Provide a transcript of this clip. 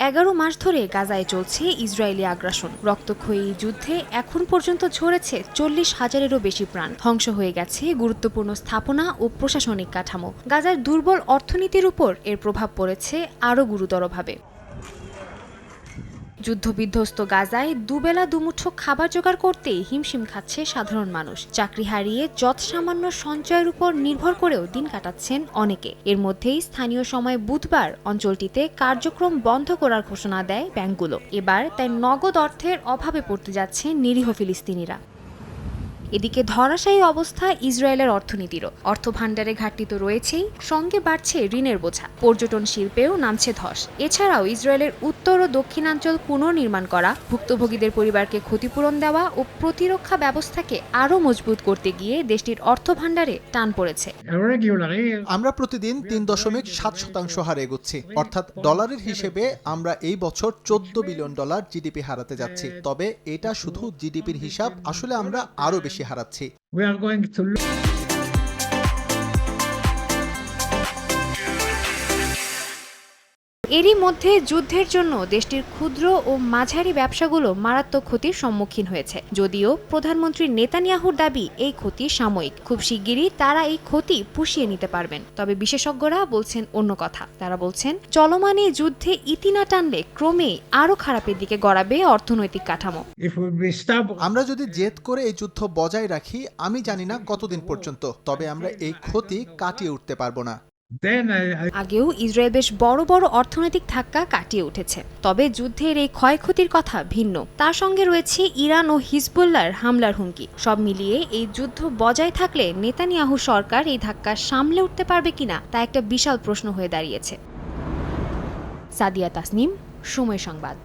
11 মাস ধরে গাজায় চলছে ইসরায়েলি আগ্রাসন। রক্তক্ষয়ী যুদ্ধে এখন পর্যন্ত ঝরেছে 40,000-এরও বেশি প্রাণ। ধ্বংস হয়ে গেছে গুরুত্বপূর্ণ স্থাপনা ও প্রশাসনিক কাঠামো। গাজার দুর্বল অর্থনীতির উপর এর প্রভাব পড়েছে আরও গুরুতরভাবে। যুদ্ধবিধ্বস্ত গাজায় দুবেলা দুমুঠো খাবার জোগাড় করতেই হিমশিম খাচ্ছে সাধারণ মানুষ। চাকরি হারিয়ে যৎসামান্য সঞ্চয়ের উপর নির্ভর করেও দিন কাটাচ্ছেন অনেকে। এর মধ্যেই স্থানীয় সময় বুধবার অঞ্চলটিতে কার্যক্রম বন্ধ করার ঘোষণা দেয় ব্যাংকগুলো। এবার তাই নগদ অর্থের অভাবে পড়তে যাচ্ছে নিরীহ ফিলিস্তিনিরা। এদিকে ধরাশায়ী অবস্থা ইসরায়েলের অর্থনীতিরও। অর্থভাণ্ডারে ঘাটতি তো রয়েছেই, সঙ্গে বাড়ছে ঋণের বোঝা। পর্যটন শিল্পেও নামছে ধস। এছাড়াও ইসরায়েলের উত্তর ও দক্ষিণাঞ্চল পুনর্নির্মাণ করা, ভুক্তভোগীদের পরিবারকে ক্ষতিপূরণ দেওয়া ও প্রতিরক্ষা ব্যবস্থাকে আরও মজবুত করতে গিয়ে দেশটির অর্থভাণ্ডারে টান পড়েছে। আমরা প্রতিদিন ৩.৭% হারে এগোচ্ছি, অর্থাৎ ডলারের হিসেবে আমরা এই বছর $14 বিলিয়ন জিডিপি হারাতে যাচ্ছি। তবে এটা শুধু জিডিপির হিসাব, আসলে আমরা আরও বেশি হারাচ্ছি। এরই মধ্যে যুদ্ধের জন্য দেশটির ক্ষুদ্র ও মাঝারি ব্যবসাগুলো মারাত্মক ক্ষতির সম্মুখীন হয়েছে। যদিও প্রধানমন্ত্রী নেতানিয়াহুর দাবি এই ক্ষতি সাময়িক, খুব শিগগিরই তারা এই ক্ষতি পুষিয়ে নিতে পারবেন। তবে বিশেষজ্ঞরা বলছেন অন্য কথা। তারা বলছেন চলমান এই যুদ্ধে ইতি না টানলে ক্রমেই আরও খারাপের দিকে গড়াবে অর্থনৈতিক কাঠামো। আমরা যদি জেদ করে এই যুদ্ধ বজায় রাখি, আমি জানি না কতদিন পর্যন্ত, তবে আমরা এই ক্ষতি কাটিয়ে উঠতে পারবো না। আগেও ইসরায়েল বেশ বড় বড় অর্থনৈতিক ধাক্কা কাটিয়ে উঠেছে। তবে যুদ্ধের এই ক্ষয়ক্ষতির কথা ভিন্ন। তার সঙ্গে রয়েছে ইরান ও হিজবুল্লাহর হামলার হুমকি। সব মিলিয়ে এই যুদ্ধ বজায় থাকলে নেতানিয়াহু সরকার এই ধাক্কা সামলে উঠতে পারবে কিনা তা একটা বিশাল প্রশ্ন হয়ে দাঁড়িয়েছে। সাদিয়া তাসনিম, সময় সংবাদ।